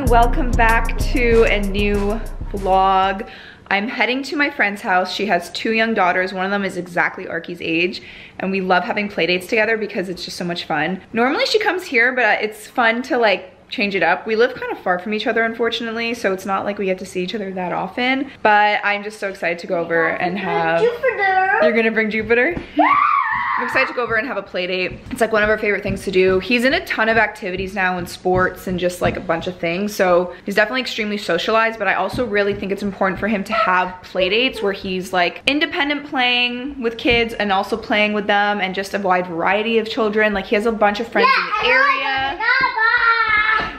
Welcome back to a new vlog. I'm heading to my friend's house. She has 2 young daughters. One of them is exactly Arky's age, and we love having play dates together because it's just so much fun. Normally she comes here, but it's fun to like change it up. We live kind of far from each other, unfortunately, so it's not like we get to see each other that often, but I'm just so excited to go over and have... Jupiter! You're gonna bring Jupiter? I'm excited to go over and have a play date. It's like one of our favorite things to do. He's in a ton of activities now and sports and just like a bunch of things. So he's definitely extremely socialized, but I also really think it's important for him to have play dates where he's like independent playing with kids and also playing with them and just a wide variety of children. Like he has a bunch of friends in the area.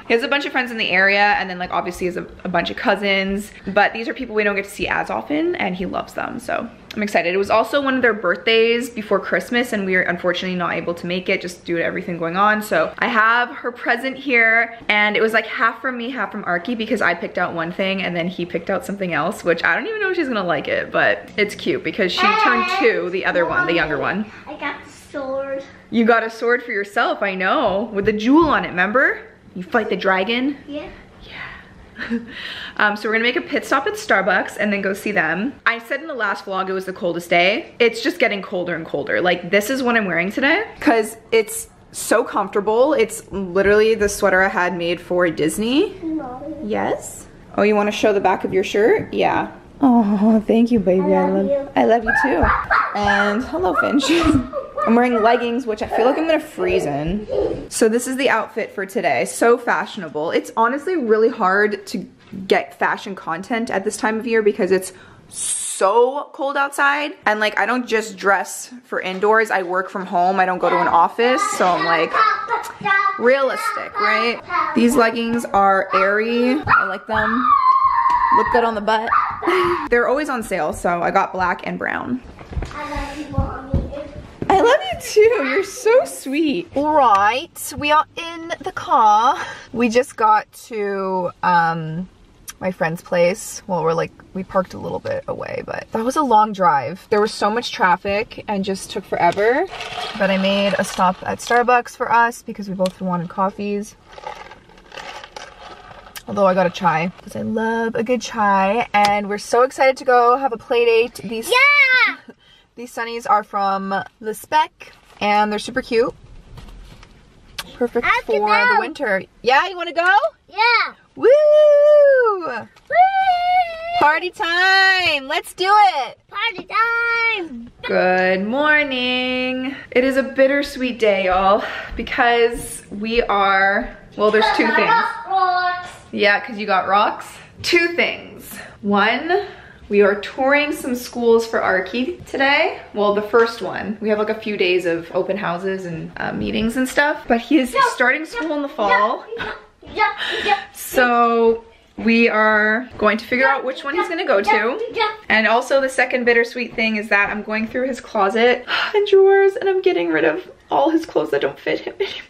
He has a bunch of friends in the area, and then like obviously he has a bunch of cousins, but these are people we don't get to see as often, and he loves them, so I'm excited. It was also one of their birthdays before Christmas, and we were unfortunately not able to make it just due to everything going on. So I have her present here, and it was like half from me, half from Arky, because I picked out one thing and then he picked out something else, which I don't even know if she's gonna like it, but it's cute because she turned 2, the other one, the younger one. I got the sword. You got a sword for yourself, I know, with a jewel on it, remember? You fight the dragon? Yeah. Yeah. So we're gonna make a pit stop at Starbucks and then go see them. I said in the last vlog it was the coldest day. It's just getting colder and colder. Like this is what I'm wearing today because it's so comfortable. It's literally the sweater I had made for Disney. No. Yes? Oh, you wanna show the back of your shirt? Yeah. Oh, thank you, baby. I love you too. And hello, Finch. I'm wearing leggings, which I feel like I'm gonna freeze in. So this is the outfit for today. So fashionable. It's honestly really hard to get fashion content at this time of year because it's so cold outside. And like, I don't just dress for indoors. I work from home. I don't go to an office. So I'm like, realistic, right? These leggings are airy. I like them. Look good on the butt. They're always on sale, so I got black and brown. I love you too, you're so sweet. All right, we are in the car. We just got to my friend's place. Well, we parked a little bit away, but that was a long drive. There was so much traffic and just took forever. But I made a stop at Starbucks for us because we both wanted coffees. Although I got a chai because I love a good chai, and we're so excited to go have a play date. These sunnies are from Le Spec, and they're super cute. Perfect for the winter. Yeah, you want to go? Yeah. Woo! Woo! Party time! Let's do it! Party time! Good morning. It is a bittersweet day, y'all, because we are, well, there's 2 things. Yeah, because you got rocks. 2 things. 1, we are touring some schools for Arky today. Well, the first one. We have like a few days of open houses and meetings and stuff, but he is starting school in the fall. So we are going to figure out which one he's gonna go to. And also the second bittersweet thing is that I'm going through his closet and drawers, and I'm getting rid of all his clothes that don't fit him anymore.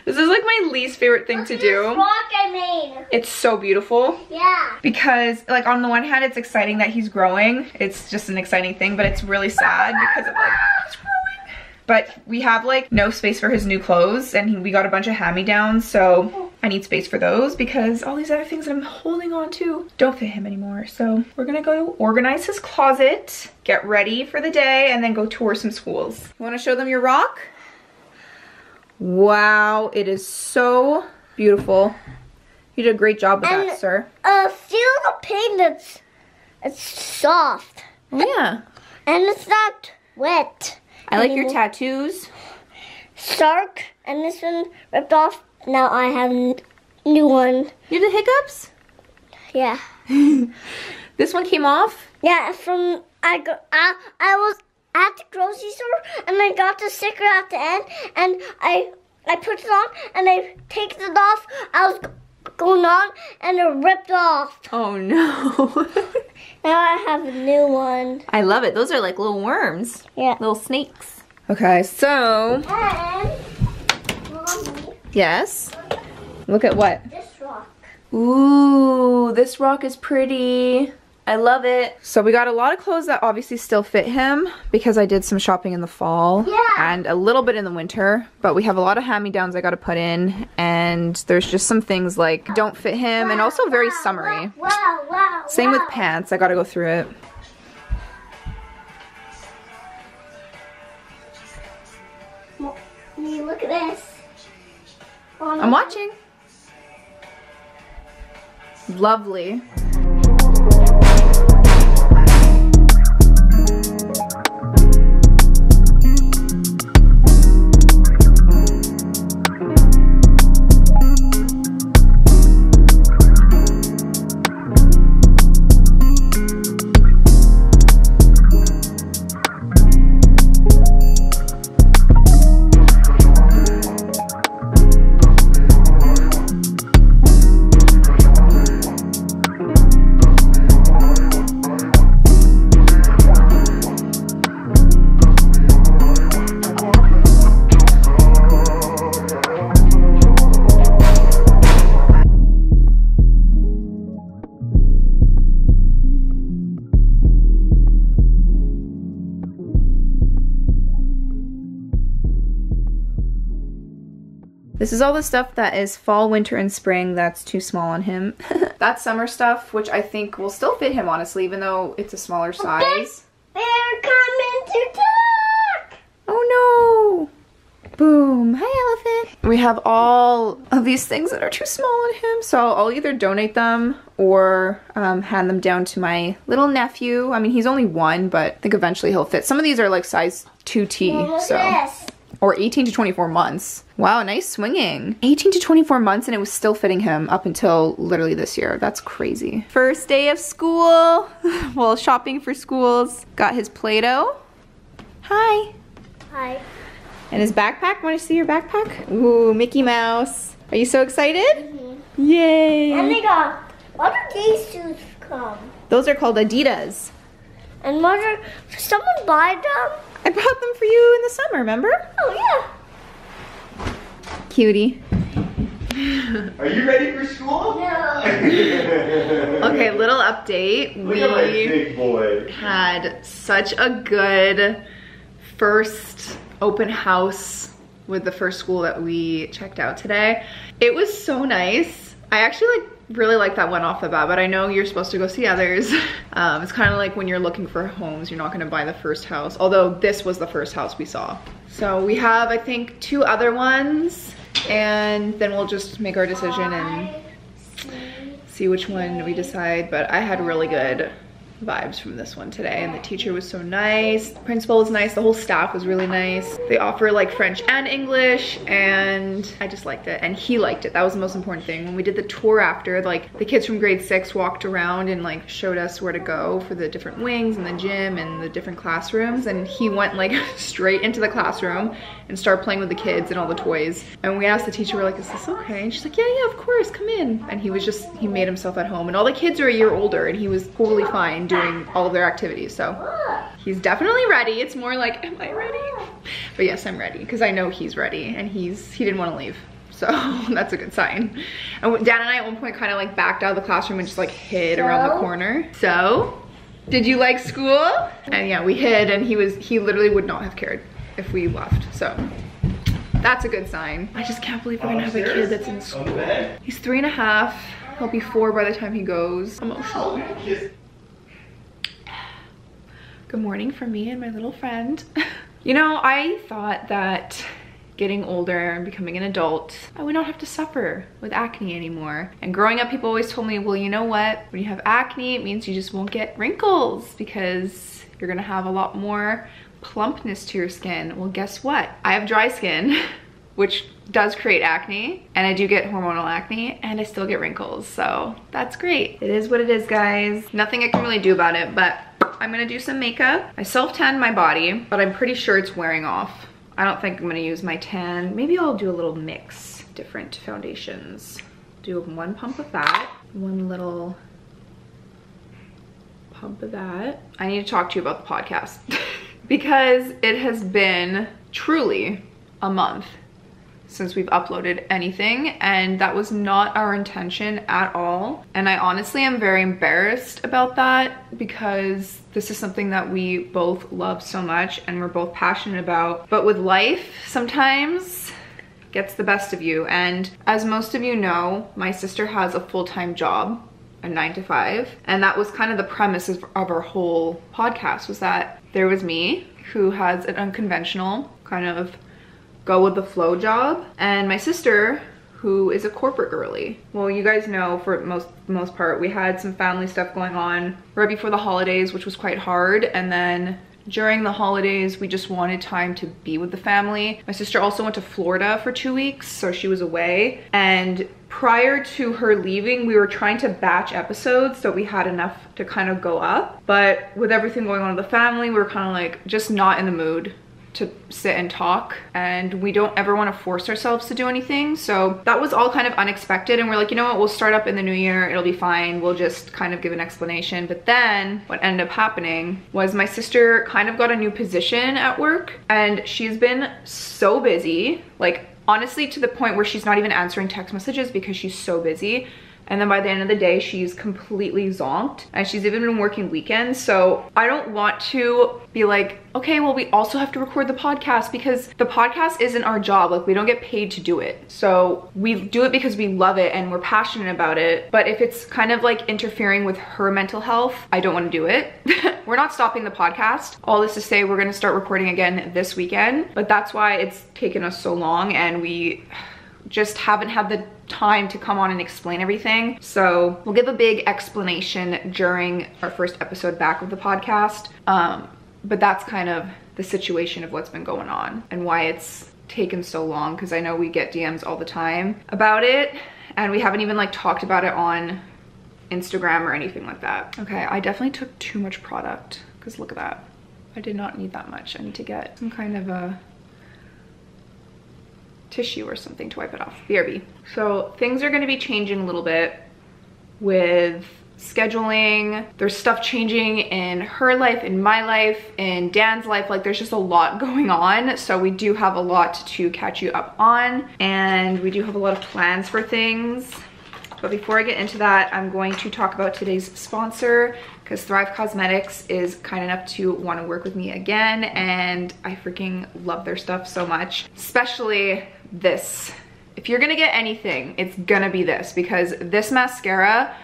This is like my least favorite thing to do. Rock I made. It's so beautiful. Yeah. Because like on the one hand it's exciting that he's growing. It's just an exciting thing, but it's really sad because of like he's growing. But we have like no space for his new clothes, and we got a bunch of hand-me-downs, so I need space for those because all these other things that I'm holding on to don't fit him anymore. So we're gonna go organize his closet, get ready for the day, and then go tour some schools. You wanna show them your rock? Wow, it is so beautiful. You did a great job with that, sir. Feel the paint, it's soft. Oh, yeah. And it's not wet. I like your tattoos. Stark, and this one ripped off. Now I have a new one. You did hiccups? Yeah. This one came off? Yeah, from I was at the grocery store, and I got the sticker at the end, and I put it on, and I take it off. I was going on, and it ripped off. Oh no. Now I have a new one. I love it. Those are like little worms. Yeah. Little snakes. Okay, so. And, Mommy, Yes? Look at what? this rock. Ooh, this rock is pretty. I love it. So we got a lot of clothes that obviously still fit him because I did some shopping in the fall and a little bit in the winter, but we have a lot of hand-me-downs I got to put in, and there's just some things like don't fit him and also very summery. Same with pants. I got to go through it. Mommy, look at this. I'm watching. Lovely. This is all the stuff that is fall, winter, and spring that's too small on him. That's summer stuff, which I think will still fit him, honestly, even though it's a smaller size. They're coming to talk! Oh no! Boom. Hi, elephant. We have all of these things that are too small on him, so I'll either donate them or hand them down to my little nephew. I mean, he's only 1, but I think eventually he'll fit. Some of these are like size 2T, Look so. at this. Or 18 to 24 months. Wow, nice swinging. 18 to 24 months and it was still fitting him up until literally this year. That's crazy. First day of school. Well, shopping for schools. Got his Play-Doh. Hi. Hi. And his backpack. Want to see your backpack? Ooh, Mickey Mouse. Are you so excited? Mm-hmm. Yay. And they got, what do these shoes come? Those are called Adidas. And Mother, someone buy them? I brought them for you in the summer, remember? Oh, yeah. Cutie. Are you ready for school? No. Okay, little update. Look at my big boy. Had such a good first open house with the first school that we checked out today. It was so nice. I actually really like that one off the bat, but I know you're supposed to go see others. It's kind of like when you're looking for homes, you're not going to buy the first house, although this was the first house we saw. So we have, I think, 2 other ones, and then we'll just make our decision and see which one we decide. But I had really good vibes from this one today, and the teacher was so nice, the principal was nice, the whole staff was really nice. They offer like French and English, and I just liked it, and he liked it. That was the most important thing. When we did the tour after, like the kids from grade 6 walked around and like showed us where to go for the different wings and the gym and the different classrooms, and he went like straight into the classroom and started playing with the kids and all the toys. And we asked the teacher, we're like, is this okay? And she's like, yeah, of course, come in. And he was just, he made himself at home, and all the kids are a year older, and he was totally fine doing all of their activities. So he's definitely ready. It's more like, am I ready? But yes, I'm ready, because I know he's ready, and he didn't want to leave. So that's a good sign. And Dan and I at one point kind of like backed out of the classroom and just like hid around the corner. So, did you like school? And yeah, we hid, and he literally would not have cared if we left. So that's a good sign. I just can't believe we're gonna have a kid that's in school. He's 3.5. He'll be 4 by the time he goes. Emotional. Good morning from me and my little friend. You know, I thought that getting older and becoming an adult, I would not have to suffer with acne anymore. And growing up, people always told me, well, you know what? When you have acne, it means you just won't get wrinkles because you're gonna have a lot more plumpness to your skin. Well, guess what? I have dry skin, which does create acne, and I do get hormonal acne, and I still get wrinkles, so that's great. It is what it is, guys. Nothing I can really do about it, but I'm gonna do some makeup. I self-tanned my body, but I'm pretty sure it's wearing off. I don't think I'm gonna use my tan. Maybe I'll do a little mix, different foundations. Do 1 pump of that, 1 little dump of that. I need to talk to you about the podcast because it has been truly a month since we've uploaded anything, and that was not our intention at all. And I honestly am very embarrassed about that because this is something that we both love so much and we're both passionate about. But with life, sometimes gets the best of you. And as most of you know, my sister has a full-time job, a 9-to-5, and that was kind of the premise of our whole podcast, was that there was me, who has an unconventional kind of go with the flow job, and my sister, who is a corporate girly. Well, you guys know, for most part, we had some family stuff going on right before the holidays, which was quite hard, and then during the holidays we just wanted time to be with the family. My sister also went to Florida for 2 weeks, so she was away, and prior to her leaving we were trying to batch episodes so we had enough to kind of go up, but with everything going on with the family, we were kind of like just not in the mood to sit and talk, and we don't ever want to force ourselves to do anything. So that was all kind of unexpected, and we're like, you know what, we'll start up in the new year, it'll be fine, we'll just kind of give an explanation. But then what ended up happening was my sister kind of got a new position at work, and she's been so busy, like honestly to the point where she's not even answering text messages because she's so busy. And then by the end of the day, she's completely zonked, and she's even been working weekends. So I don't want to be like, okay, well, we also have to record the podcast, because the podcast isn't our job. Like, we don't get paid to do it. So we do it because we love it and we're passionate about it. But if it's kind of like interfering with her mental health, I don't want to do it. We're not stopping the podcast. All this to say, we're going to start recording again this weekend, but that's why it's taken us so long, and we just haven't had the time to come on and explain everything. So we'll give a big explanation during our first episode back of the podcast. But that's kind of the situation of what's been going on and why it's taken so long, because I know we get DMs all the time about it, and we haven't even like talked about it on Instagram or anything like that. Okay, I definitely took too much product, because look at that. I did not need that much. I need to get some kind of a tissue or something to wipe it off. BRB. So things are going to be changing a little bit with scheduling. There's stuff changing in her life, in my life, in Dan's life. Like, there's just a lot going on. So we do have a lot to catch you up on, and we do have a lot of plans for things. But before I get into that, I'm going to talk about today's sponsor, because Thrive Cosmetics is kind enough to want to work with me again, and I freaking love their stuff so much, especially this. If you're gonna get anything, it's gonna be this, because this mascara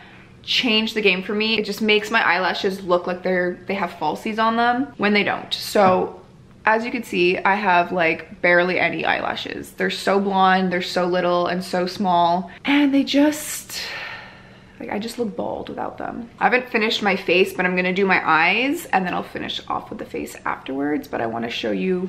changed the game for me. It just makes my eyelashes look like they have falsies on them when they don't. So as you can see, I have like barely any eyelashes. They're so blonde, they're so little and so small, and they just, like, I just look bald without them. I haven't finished my face, but I'm gonna do my eyes and then I'll finish off with the face afterwards. But I wanna show you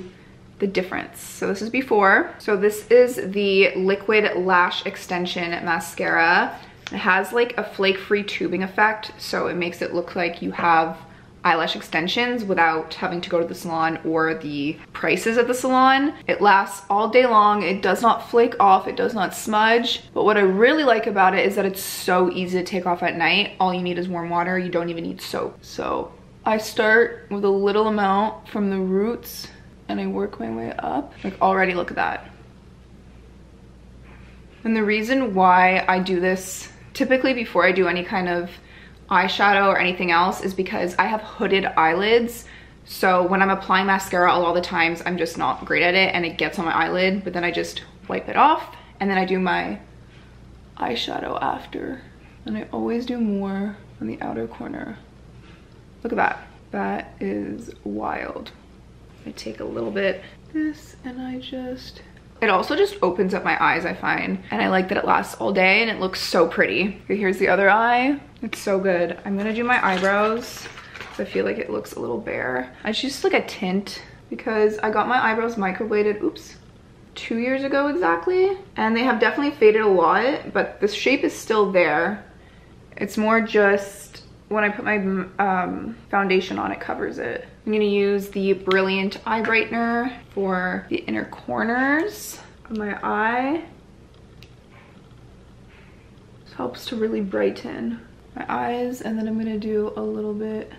the difference. So this is before. So this is the Liquid Lash Extension Mascara. It has like a flake-free tubing effect, so it makes it look like you have eyelash extensions without having to go to the salon or the prices at the salon. It lasts all day long. It does not flake off. It does not smudge. But what I really like about it is that it's so easy to take off at night. All you need is warm water. You don't even need soap. So I start with a little amount from the roots and I work my way up. Like, already look at that. And the reason why I do this typically before I do any kind of eyeshadow or anything else is because I have hooded eyelids. So when I'm applying mascara, a lot of the times I'm just not great at it and it gets on my eyelid, but then I just wipe it off and then I do my eyeshadow after. And I always do more on the outer corner. Look at that. That is wild. I take a little bit of this and I just, it also just opens up my eyes, I find. And I like that it lasts all day and it looks so pretty. Okay, here's the other eye. It's so good. I'm gonna do my eyebrows because I feel like it looks a little bare. I just like a tint because I got my eyebrows microbladed, oops, 2 years ago exactly. And they have definitely faded a lot, but the shape is still there. It's more just when I put my foundation on, it covers it. I'm gonna use the Brilliant Eye Brightener for the inner corners of my eye. This helps to really brighten my eyes, and then I'm gonna do a little bit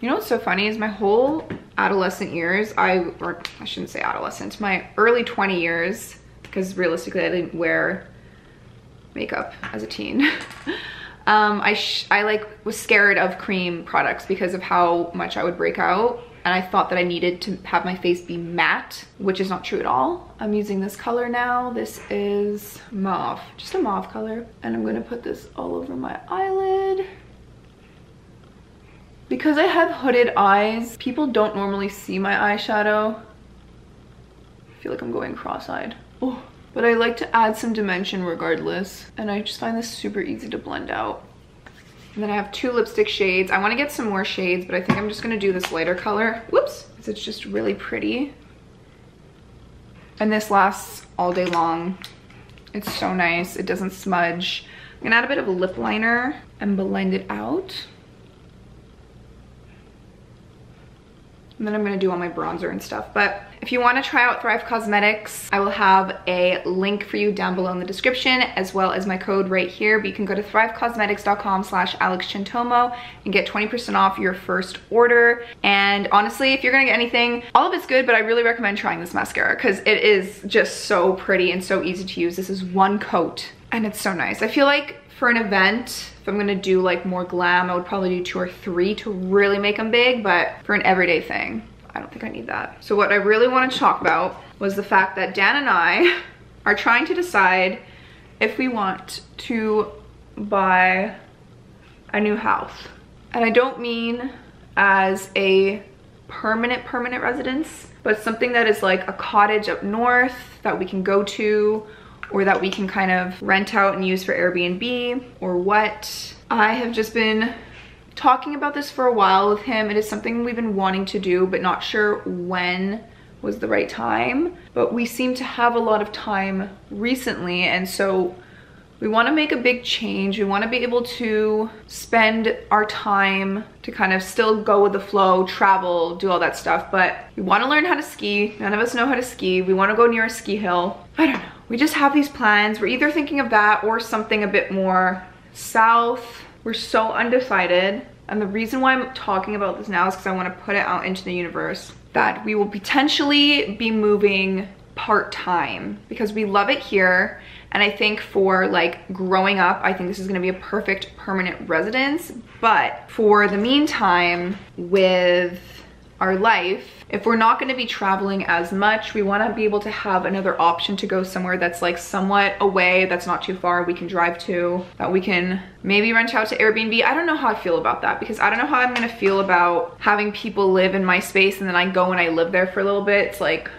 You know what's so funny is my whole adolescent years, or I shouldn't say adolescent, my early 20 years, because realistically I didn't wear makeup as a teen. I like was scared of cream products because of how much I would break out, and I thought that I needed to have my face be matte, which is not true at all. I'm using this color now. This is mauve, just a mauve color, and I'm gonna put this all over my eyelid. Because I have hooded eyes, people don't normally see my eyeshadow. I feel like I'm going cross-eyed. Oh. But I like to add some dimension regardless, and I just find this super easy to blend out. And then I have 2 lipstick shades. I want to get some more shades, but I think I'm just going to do this lighter color. Whoops! Because it's just really pretty. And this lasts all day long. It's so nice. It doesn't smudge. I'm going to add a bit of a lip liner and blend it out. And then I'm gonna do all my bronzer and stuff. But if you wanna try out Thrive Cosmetics, I will have a link for you down below in the description, as well as my code right here. But you can go to thrivecosmetics.com/AlexCentomo and get 20% off your first order. And honestly, if you're gonna get anything, all of it's good, but I really recommend trying this mascara because it is just so pretty and so easy to use. This is 1 coat and it's so nice. I feel like for an event, if I'm gonna do like more glam, I would probably do 2 or 3 to really make them big, but for an everyday thing, I don't think I need that. So what I really wanted to talk about was the fact that Dan and I are trying to decide if we want to buy a new house. And I don't mean as a permanent residence, but something that is like a cottage up north that we can go to, or that we can kind of rent out and use for Airbnb, or what. I have just been talking about this for a while with him. It is something we've been wanting to do, but not sure when was the right time. But we seem to have a lot of time recently, and so we want to make a big change. We want to be able to spend our time to kind of still go with the flow, travel, do all that stuff, but we want to learn how to ski. None of us know how to ski. We want to go near a ski hill. I don't know. We just have these plans. We're either thinking of that or something a bit more south. We're so undecided. And the reason why I'm talking about this now is because I want to put it out into the universe that we will potentially be moving part-time because we love it here. And I think for like growing up, I think this is gonna be a perfect permanent residence. But for the meantime, with our life, if we're not gonna be traveling as much, we wanna be able to have another option to go somewhere that's like somewhat away, that's not too far, we can drive to, that we can maybe rent out to Airbnb. I don't know how I feel about that because I don't know how I'm gonna feel about having people live in my space and then I go and I live there for a little bit. It's like,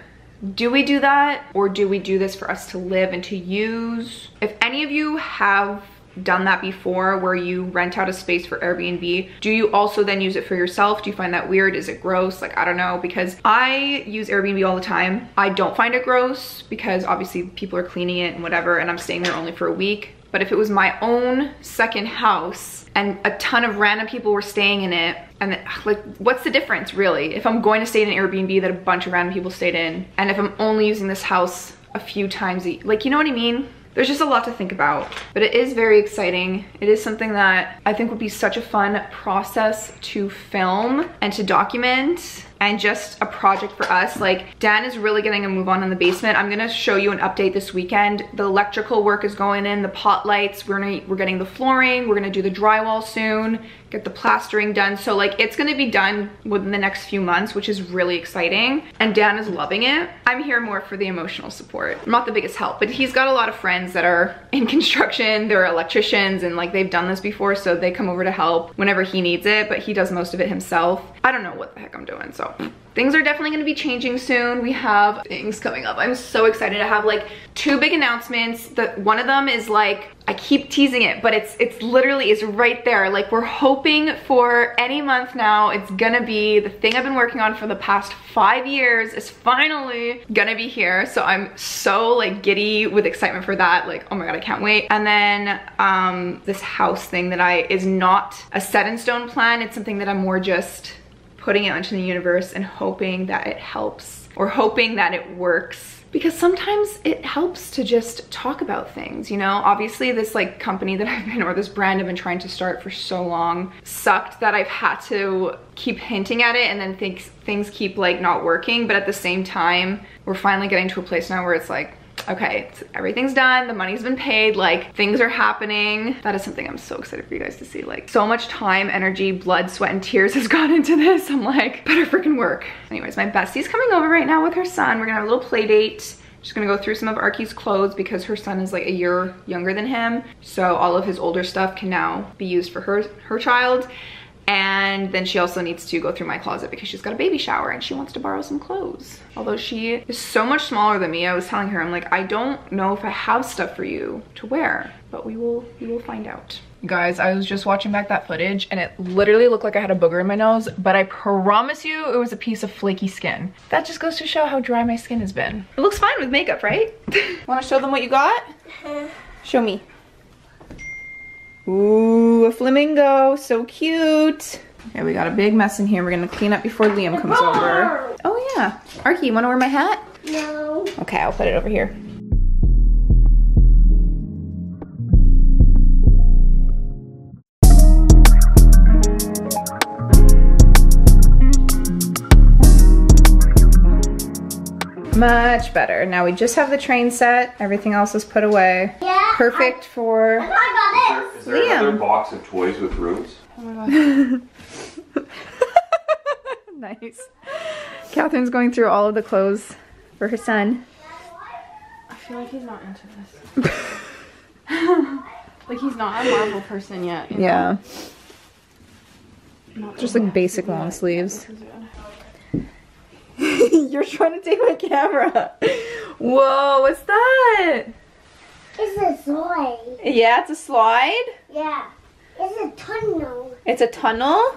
do we do that, or do we do this for us to live and to use? If any of you have done that before, where you rent out a space for Airbnb, do you also then use it for yourself? Do you find that weird? Is it gross? Like, I don't know, because I use Airbnb all the time. I don't find it gross because obviously people are cleaning it and whatever, and I'm staying there only for a week. But if it was my own second house and a ton of random people were staying in it, and like, what's the difference really? If I'm going to stay in an Airbnb that a bunch of random people stayed in, and if I'm only using this house a few times like, you know what I mean? There's just a lot to think about, but it is very exciting. It is something that I think would be such a fun process to film and to document, and just a project for us. Like, Dan is really getting a move on in the basement. I'm gonna show you an update this weekend. The electrical work is going in, the pot lights, we're getting the flooring, we're gonna do the drywall soon, get the plastering done. So like, it's gonna be done within the next few months, which is really exciting. And Dan is loving it. I'm here more for the emotional support. I'm not the biggest help, but he's got a lot of friends that are in construction, they're electricians, and like they've done this before, so they come over to help whenever he needs it, but he does most of it himself. I don't know what the heck I'm doing, so. Things are definitely gonna be changing soon. We have things coming up. I'm so excited to have like 2 big announcements. One of them is like, I keep teasing it, but it's literally, it's right there. Like, we're hoping for any month now. It's gonna be the thing I've been working on for the past 5 years is finally gonna be here. So I'm so like giddy with excitement for that. Like, oh my God, I can't wait. And then this house thing that is not a set in stone plan. It's something that I'm more just putting it into the universe and hoping that it helps, or hoping that it works, because sometimes it helps to just talk about things, you know? Obviously this like company that I've been, or this brand I've been trying to start for so long sucked that I've had to keep hinting at it and then things keep like not working. But at the same time, we're finally getting to a place now where it's like, okay, everything's done, the money's been paid, like things are happening. That is something I'm so excited for you guys to see. Like so much time, energy, blood, sweat, and tears has gone into this. I'm like, better freaking work. Anyways, my bestie's coming over right now with her son. We're gonna have a little play date. Just gonna go through some of Arky's clothes because her son is like a year younger than him. So all of his older stuff can now be used for her child. And then she also needs to go through my closet because she's got a baby shower and she wants to borrow some clothes. Although she is so much smaller than me, I was telling her, I'm like, I don't know if I have stuff for you to wear, but we will find out. Guys, I was just watching back that footage and it literally looked like I had a booger in my nose, but I promise you it was a piece of flaky skin. That just goes to show how dry my skin has been. It looks fine with makeup, right? Want to show them what you got? Show me. Ooh, a flamingo, so cute. Okay, we got a big mess in here. We're gonna clean up before Liam comes over. Oh yeah. Arky, you wanna wear my hat? No. Okay, I'll put it over here. Much better. Now we just have the train set. Everything else is put away. Yeah. Perfect for I got Is there another box of toys with rooms? Oh my god. Nice. Catherine's going through all of the clothes for her son. I feel like he's not into this. Like he's not a Marvel person yet. You know? Yeah. Not Just really. like basic long sleeves. You're trying to take my camera. Whoa, what's that? It's a slide. Yeah, it's a slide. Yeah. It's a tunnel. It's a tunnel.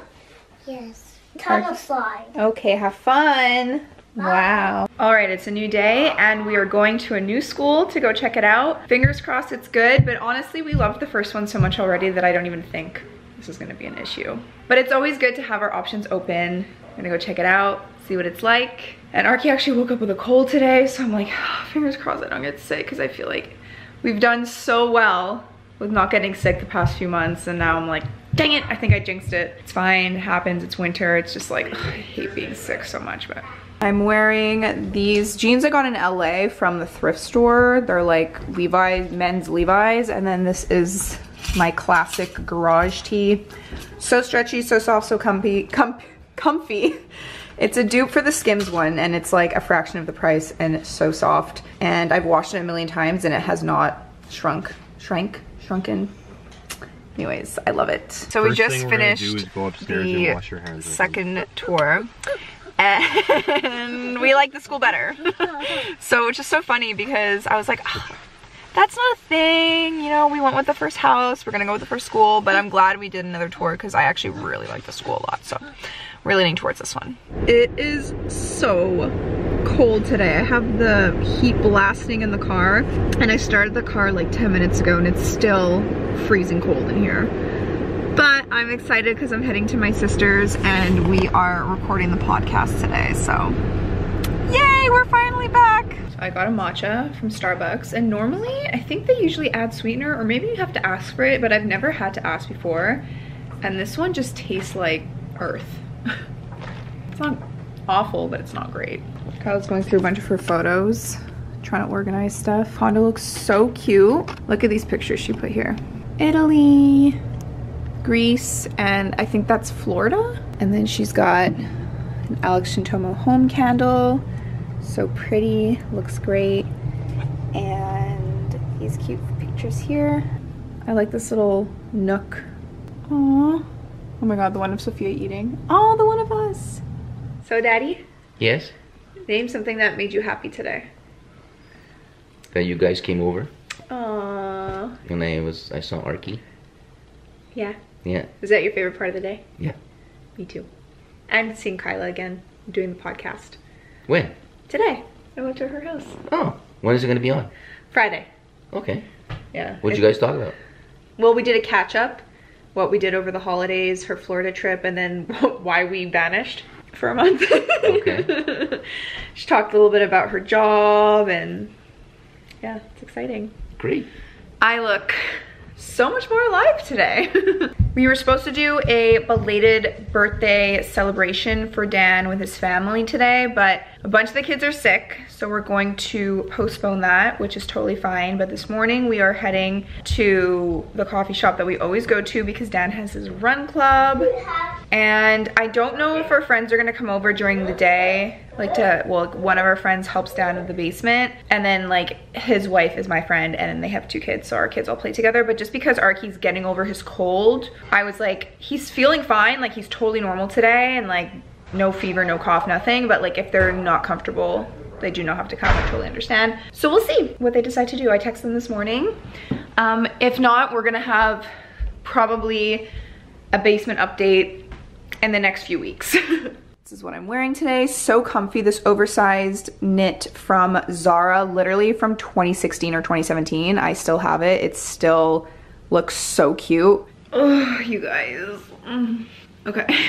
Yes. Tunnel slide. Okay, have fun. Wow. All right, it's a new day and we are going to a new school to go check it out. Fingers crossed it's good, but honestly, we loved the first one so much already that I don't even think this is gonna be an issue. But it's always good to have our options open. I'm gonna go check it out, see what it's like. And Arky actually woke up with a cold today, so I'm like, fingers crossed I don't get sick because I feel like we've done so well with not getting sick the past few months, and now I'm like, dang it, I think I jinxed it. It's fine, it happens, it's winter. It's just like, ugh, I hate being sick so much, but. I'm wearing these jeans I got in LA from the thrift store. They're like Levi's, men's Levi's, and then this is my classic garage tee. So stretchy, so soft, so comfy. It's a dupe for the Skims one, and it's like a fraction of the price, and it's so soft. And I've washed it a million times, and it has not shrunken. Anyways, I love it. So we just finished the second tour. And we like the school better. So it's just so funny because I was like, oh, that's not a thing, you know, we went with the first house, we're gonna go with the first school, but I'm glad we did another tour because I actually really like the school a lot, so we're leaning towards this one. It is so cold today. I have the heat blasting in the car, and I started the car like 10 minutes ago and it's still freezing cold in here. But I'm excited because I'm heading to my sister's and we are recording the podcast today, so yay, we're finally back. So I got a matcha from Starbucks, and normally I think they usually add sweetener, or maybe you have to ask for it, but I've never had to ask before. And this one just tastes like earth. It's not awful, but it's not great. Kyle's going through a bunch of her photos, trying to organize stuff. Honda looks so cute. Look at these pictures she put here. Italy, Greece, and I think that's Florida. And then she's got an Alex Centomo home candle. So pretty, looks great. And these cute pictures here. I like this little nook. Aww. Oh my god, the one of Sophia eating. Oh, the one of us. So Daddy? Yes? Name something that made you happy today. That you guys came over Aww. when I saw Arky. Yeah. Yeah. Was that your favorite part of the day? Yeah. Me too. And seeing Kyla again, doing the podcast. When? Today. I went to her house. Oh, when is it gonna be on? Friday. Okay. Yeah. What'd you guys talk about? Well, we did a catch up. What we did over the holidays, her Florida trip, and then why we vanished. for a month. Okay. She talked a little bit about her job, and yeah, it's exciting. Great. I look so much more alive today. We were supposed to do a belated birthday celebration for Dan with his family today, but a bunch of the kids are sick, so we're going to postpone that, which is totally fine. But this morning we are heading to the coffee shop that we always go to because Dan has his run club. And I don't know if our friends are gonna come over during the day, well, one of our friends helps Dan in the basement, and then like his wife is my friend, and then they have 2 kids, so our kids all play together. But just because Arky's getting over his cold, I was like, he's feeling fine, like he's totally normal today, and like no fever, no cough, nothing. But like if they're not comfortable, they do not have to come. I totally understand. So we'll see what they decide to do. I texted them this morning. If not, we're gonna have probably a basement update in the next few weeks. This is what I'm wearing today. So comfy. This oversized knit from Zara, literally from 2016 or 2017. I still have it. It still looks so cute. Oh, you guys. Okay.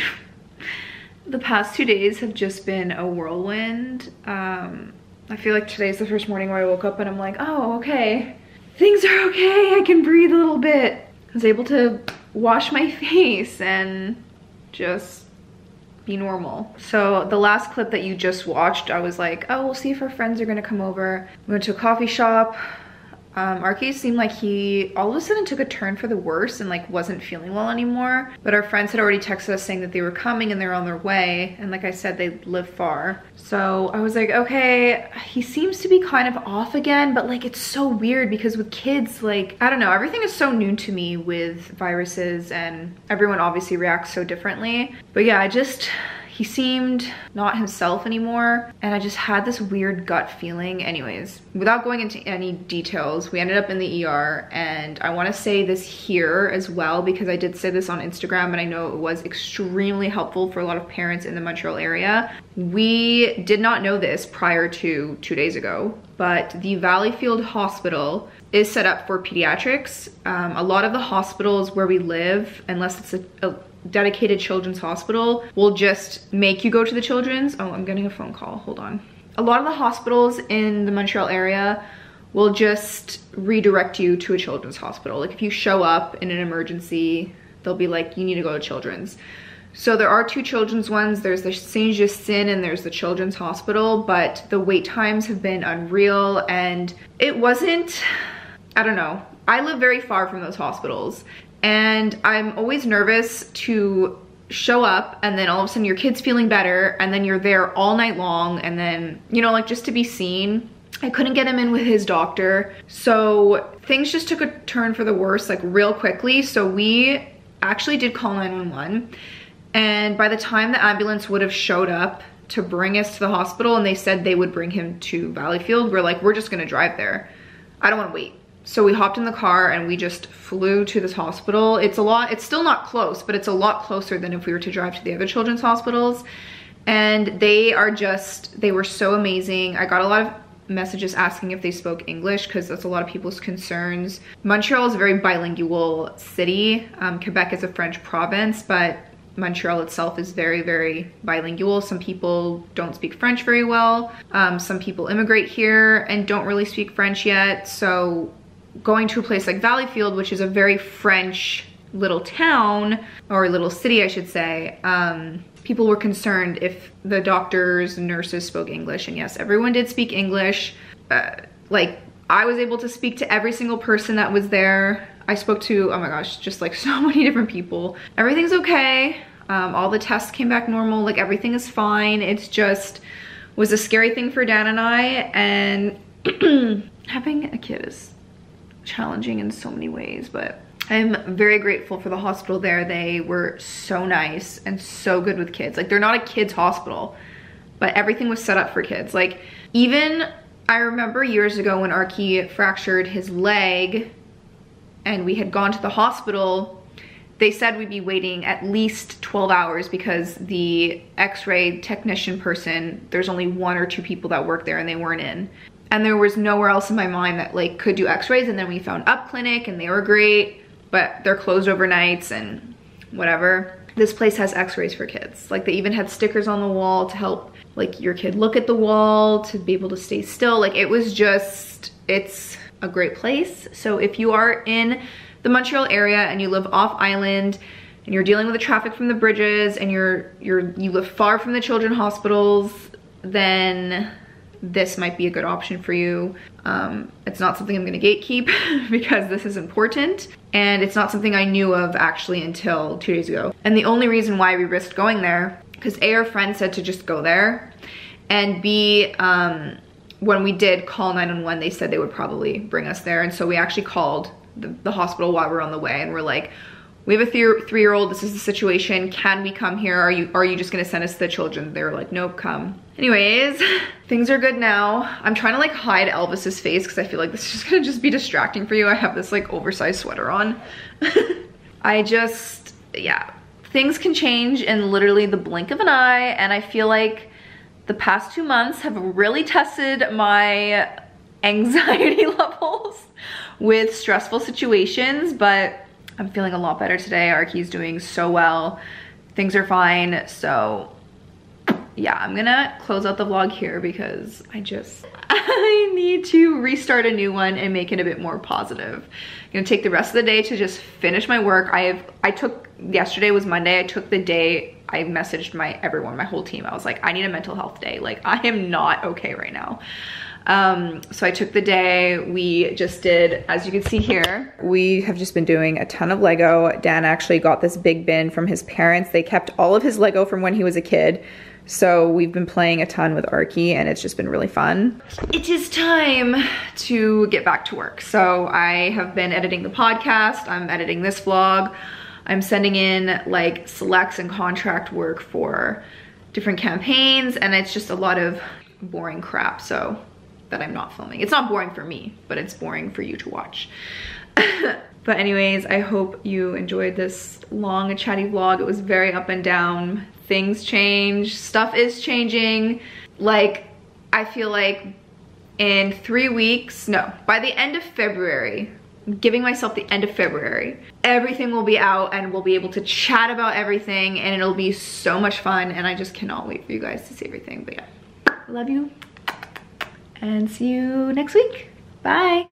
The past 2 days have just been a whirlwind. I feel like today's the first morning where I woke up and I'm like, oh, okay. Things are okay. I can breathe a little bit. I was able to wash my face and just be normal. So the last clip that you just watched, I was like, oh, we'll see if our friends are gonna come over. We went to a coffee shop. Arky seemed like he all of a sudden took a turn for the worse and like wasn't feeling well anymore. But our friends had already texted us saying that they were coming and they're on their way. And like I said, they live far. So I was like, okay, he seems to be kind of off again, but like it's so weird because with kids, like, I don't know, everything is so new to me with viruses and everyone obviously reacts so differently. But yeah, he seemed not himself anymore, and I just had this weird gut feeling. Anyways, without going into any details, we ended up in the ER, and I wanna say this here as well because I did say this on Instagram and I know it was extremely helpful for a lot of parents in the Montreal area. We did not know this prior to 2 days ago, but the Valleyfield Hospital is set up for pediatrics. A lot of the hospitals where we live, unless it's a dedicated children's hospital, will just make you go to the children's. Oh, I'm getting a phone call, hold on. A lot of the hospitals in the Montreal area will just redirect you to a children's hospital. Like if you show up in an emergency, they'll be like, you need to go to children's. So there are 2 children's ones. There's the Saint-Justine and there's the children's hospital, but the wait times have been unreal, and it wasn't, I don't know. I live very far from those hospitals, and I'm always nervous to show up and then all of a sudden your kid's feeling better and then you're there all night long, and then, you know, like just to be seen. I couldn't get him in with his doctor. So things just took a turn for the worse, like real quickly. So we actually did call 911. And by the time the ambulance would have showed up to bring us to the hospital and they said they would bring him to Valleyfield, we're like, we're just gonna drive there. I don't wanna wait. So we hopped in the car and we just flew to this hospital. It's still not close, but it's a lot closer than if we were to drive to the other children's hospitals. And they were so amazing. I got a lot of messages asking if they spoke English because that's a lot of people's concerns. Montreal is a very bilingual city. Quebec is a French province, but Montreal itself is very, very bilingual. Some people don't speak French very well. Some people immigrate here and don't really speak French yet. So going to a place like Valleyfield, which is a very French little town, or little city I should say, people were concerned if the doctors and nurses spoke English, and yes, everyone did speak English. Like I was able to speak to every single person that was there. I spoke to, oh my gosh, just like so many different people. Everything's okay. All the tests came back normal, like everything is fine. It's just was a scary thing for Dan and I, and having a kid is challenging in so many ways, but I'm very grateful for the hospital there. They were so nice and so good with kids. Like they're not a kids hospital, but everything was set up for kids. Like even I remember years ago when Arky fractured his leg and we had gone to the hospital, they said we'd be waiting at least 12 hours because the x-ray technician person, there's only 1 or 2 people that work there and they weren't in. And there was nowhere else in my mind that like could do x-rays. And then we found Up Clinic and they were great, but they're closed overnights and whatever. this place has x-rays for kids. Like they even had stickers on the wall to help like your kid look at the wall, to be able to stay still. Like it was just, it's a great place. So if you are in the Montreal area and you live off island and you're dealing with the traffic from the bridges and you live far from the children's hospitals, then this might be a good option for you. It's not something I'm gonna gatekeep because this is important, and it's not something I knew of actually until 2 days ago. And the only reason why we risked going there, because A, our friend said to just go there, and B, when we did call 911, they said they would probably bring us there. And so we actually called the hospital while we were on the way, and we're like, we have a 3-year-old, this is the situation, can we come here? Are you just gonna send us to the children? They were like, nope, come. Anyways, things are good now. I'm trying to like hide Elvis's face because I feel like this is just gonna be distracting for you. I have this like oversized sweater on. Yeah, things can change in literally the blink of an eye, and I feel like the past 2 months have really tested my anxiety levels with stressful situations, but I'm feeling a lot better today. Arky's doing so well. Things are fine. So yeah, I'm gonna close out the vlog here because I need to restart a new one and make it a bit more positive. I'm gonna take the rest of the day to just finish my work. Yesterday was Monday. I took the day, I messaged everyone, my whole team. I was like, I need a mental health day. Like I am not okay right now. So I took the day. We just did, as you can see here, we have just been doing a ton of Lego. Dan actually got this big bin from his parents. They kept all of his Lego from when he was a kid. So we've been playing a ton with Arky, and it's just been really fun. It is time to get back to work. So I have been editing the podcast. I'm editing this vlog. I'm sending in like selects and contract work for different campaigns, and it's just a lot of boring crap. So that I'm not filming. It's not boring for me, but it's boring for you to watch. But anyways, I hope you enjoyed this long and chatty vlog. It was very up and down. Things change, stuff is changing. Like, I feel like in 3 weeks, no, by the end of February, I'm giving myself the end of February, everything will be out and we'll be able to chat about everything, and it'll be so much fun, and I just cannot wait for you guys to see everything. But yeah, love you. And see you next week. Bye.